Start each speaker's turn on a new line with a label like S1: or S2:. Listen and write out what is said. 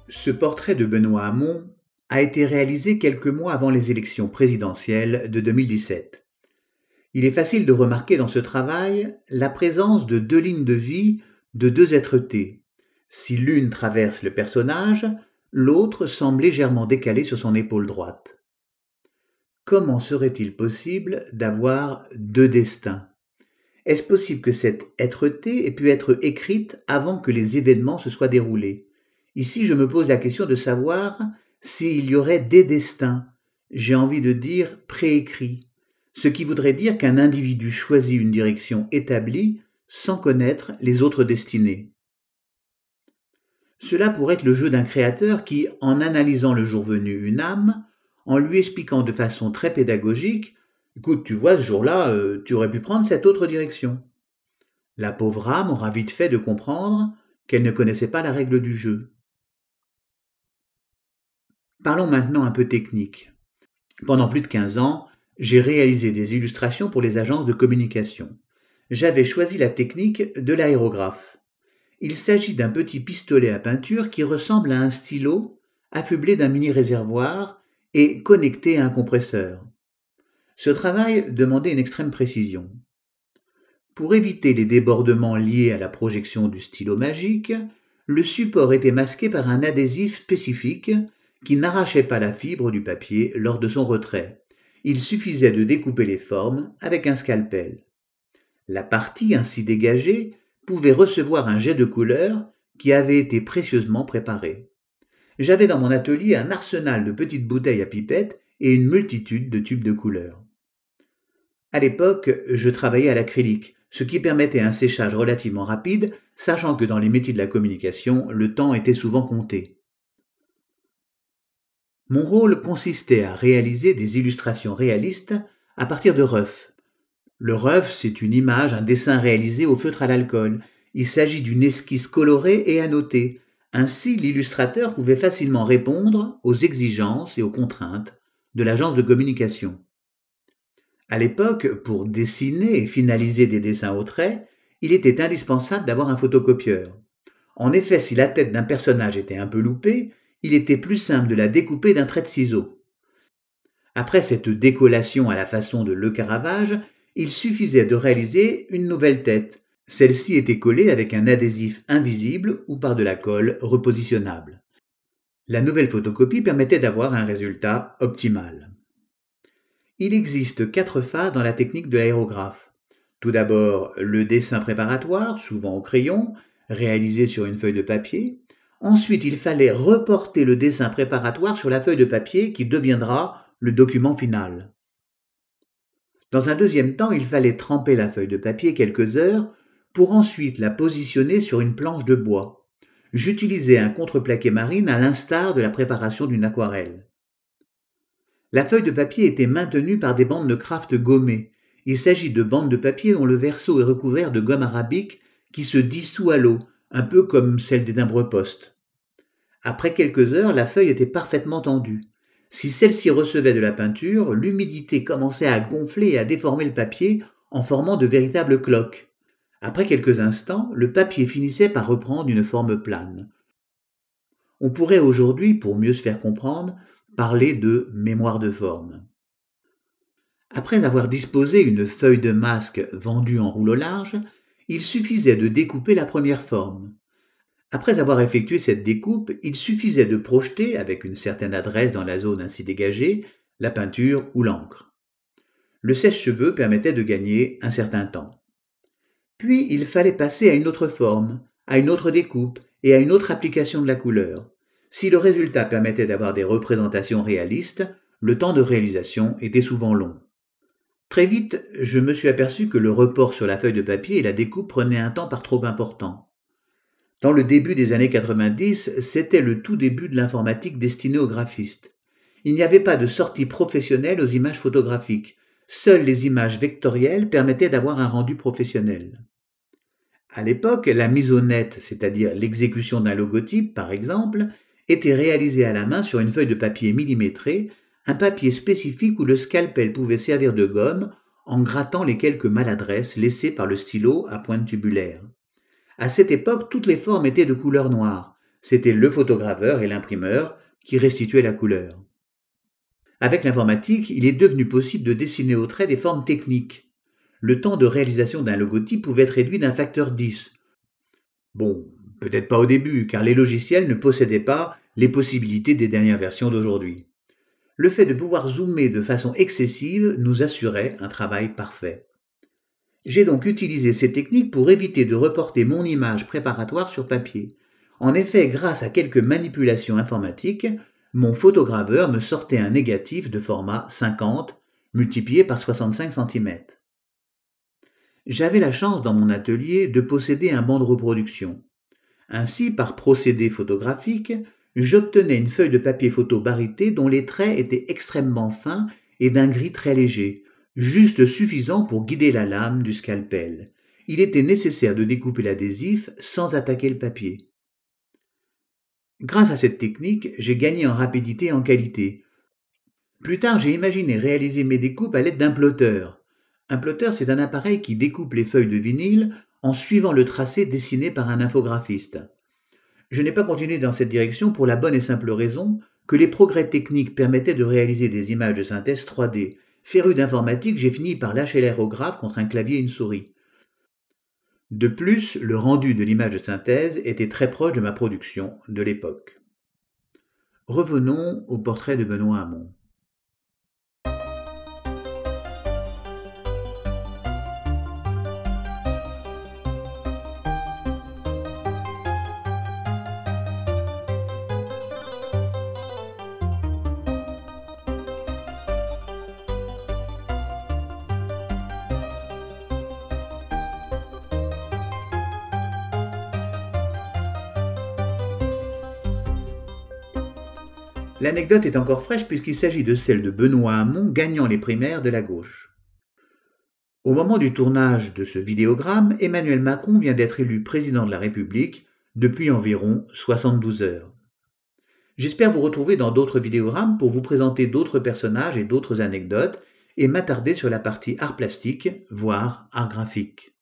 S1: Ce portrait de Benoît Hamon a été réalisé quelques mois avant les élections présidentielles de 2017. Il est facile de remarquer dans ce travail la présence de deux lignes de vie de deux êtres-té. Si l'une traverse le personnage, l'autre semble légèrement décalée sur son épaule droite. Comment serait-il possible d'avoir deux destins? Est-ce possible que cette êtreté ait pu être écrite avant que les événements se soient déroulés? Ici, je me pose la question de savoir s'il y aurait des destins, j'ai envie de dire préécrits, ce qui voudrait dire qu'un individu choisit une direction établie sans connaître les autres destinées. Cela pourrait être le jeu d'un créateur qui, en analysant le jour venu une âme, en lui expliquant de façon très pédagogique « Écoute, tu vois, ce jour-là, tu aurais pu prendre cette autre direction. » La pauvre âme aura vite fait de comprendre qu'elle ne connaissait pas la règle du jeu. Parlons maintenant un peu technique. Pendant plus de 15 ans, j'ai réalisé des illustrations pour les agences de communication. J'avais choisi la technique de l'aérographe. Il s'agit d'un petit pistolet à peinture qui ressemble à un stylo affublé d'un mini-réservoir et connecté à un compresseur. Ce travail demandait une extrême précision. Pour éviter les débordements liés à la projection du stylo magique, le support était masqué par un adhésif spécifique qui n'arrachait pas la fibre du papier lors de son retrait. Il suffisait de découper les formes avec un scalpel. La partie ainsi dégagée pouvait recevoir un jet de couleur qui avait été précieusement préparé. J'avais dans mon atelier un arsenal de petites bouteilles à pipettes et une multitude de tubes de couleurs. À l'époque, je travaillais à l'acrylique, ce qui permettait un séchage relativement rapide, sachant que dans les métiers de la communication, le temps était souvent compté. Mon rôle consistait à réaliser des illustrations réalistes à partir de RUF. Le RUF, c'est une image, un dessin réalisé au feutre à l'alcool. Il s'agit d'une esquisse colorée et annotée. Ainsi, l'illustrateur pouvait facilement répondre aux exigences et aux contraintes de l'agence de communication. À l'époque, pour dessiner et finaliser des dessins au trait, il était indispensable d'avoir un photocopieur. En effet, si la tête d'un personnage était un peu loupée, il était plus simple de la découper d'un trait de ciseau. Après cette décollation à la façon de Le Caravage, il suffisait de réaliser une nouvelle tête. Celle-ci était collée avec un adhésif invisible ou par de la colle repositionnable. La nouvelle photocopie permettait d'avoir un résultat optimal. Il existe 4 phases dans la technique de l'aérographe. Tout d'abord, le dessin préparatoire, souvent au crayon, réalisé sur une feuille de papier. Ensuite, il fallait reporter le dessin préparatoire sur la feuille de papier qui deviendra le document final. Dans un deuxième temps, il fallait tremper la feuille de papier quelques heures pour ensuite la positionner sur une planche de bois. J'utilisais un contreplaqué marine à l'instar de la préparation d'une aquarelle. La feuille de papier était maintenue par des bandes de craft gommées. Il s'agit de bandes de papier dont le verso est recouvert de gomme arabique qui se dissout à l'eau, un peu comme celle des timbres-poste. Après quelques heures, la feuille était parfaitement tendue. Si celle-ci recevait de la peinture, l'humidité commençait à gonfler et à déformer le papier en formant de véritables cloques. Après quelques instants, le papier finissait par reprendre une forme plane. On pourrait aujourd'hui, pour mieux se faire comprendre, parler de mémoire de forme. Après avoir disposé une feuille de masque vendue en rouleau large, il suffisait de découper la première forme. Après avoir effectué cette découpe, il suffisait de projeter, avec une certaine adresse dans la zone ainsi dégagée, la peinture ou l'encre. Le sèche-cheveux permettait de gagner un certain temps. Puis il fallait passer à une autre forme, à une autre découpe et à une autre application de la couleur. Si le résultat permettait d'avoir des représentations réalistes, le temps de réalisation était souvent long. Très vite, je me suis aperçu que le report sur la feuille de papier et la découpe prenaient un temps par trop important. Dans le début des années 90, c'était le tout début de l'informatique destinée aux graphistes. Il n'y avait pas de sortie professionnelle aux images photographiques. Seules les images vectorielles permettaient d'avoir un rendu professionnel. À l'époque, la mise au net, c'est-à-dire l'exécution d'un logotype par exemple, était réalisée à la main sur une feuille de papier millimétrée, un papier spécifique où le scalpel pouvait servir de gomme en grattant les quelques maladresses laissées par le stylo à pointe tubulaire. À cette époque, toutes les formes étaient de couleur noire. C'était le photograveur et l'imprimeur qui restituaient la couleur. Avec l'informatique, il est devenu possible de dessiner au trait des formes techniques. Le temps de réalisation d'un logotype pouvait être réduit d'un facteur 10. Bon, peut-être pas au début, car les logiciels ne possédaient pas les possibilités des dernières versions d'aujourd'hui. Le fait de pouvoir zoomer de façon excessive nous assurait un travail parfait. J'ai donc utilisé ces techniques pour éviter de reporter mon image préparatoire sur papier. En effet, grâce à quelques manipulations informatiques, mon photograveur me sortait un négatif de format 50 multiplié par 65 cm. J'avais la chance dans mon atelier de posséder un banc de reproduction. Ainsi, par procédé photographique, j'obtenais une feuille de papier photo baryté dont les traits étaient extrêmement fins et d'un gris très léger, juste suffisant pour guider la lame du scalpel. Il était nécessaire de découper l'adhésif sans attaquer le papier. Grâce à cette technique, j'ai gagné en rapidité et en qualité. Plus tard, j'ai imaginé réaliser mes découpes à l'aide d'un plotter. Un plotter, c'est un appareil qui découpe les feuilles de vinyle en suivant le tracé dessiné par un infographiste. Je n'ai pas continué dans cette direction pour la bonne et simple raison que les progrès techniques permettaient de réaliser des images de synthèse 3D. Féru d'informatique, j'ai fini par lâcher l'aérographe contre un clavier et une souris. De plus, le rendu de l'image de synthèse était très proche de ma production de l'époque. Revenons au portrait de Benoît Hamon. L'anecdote est encore fraîche puisqu'il s'agit de celle de Benoît Hamon gagnant les primaires de la gauche. Au moment du tournage de ce vidéogramme, Emmanuel Macron vient d'être élu président de la République depuis environ 72 heures. J'espère vous retrouver dans d'autres vidéogrammes pour vous présenter d'autres personnages et d'autres anecdotes et m'attarder sur la partie art plastique, voire art graphique.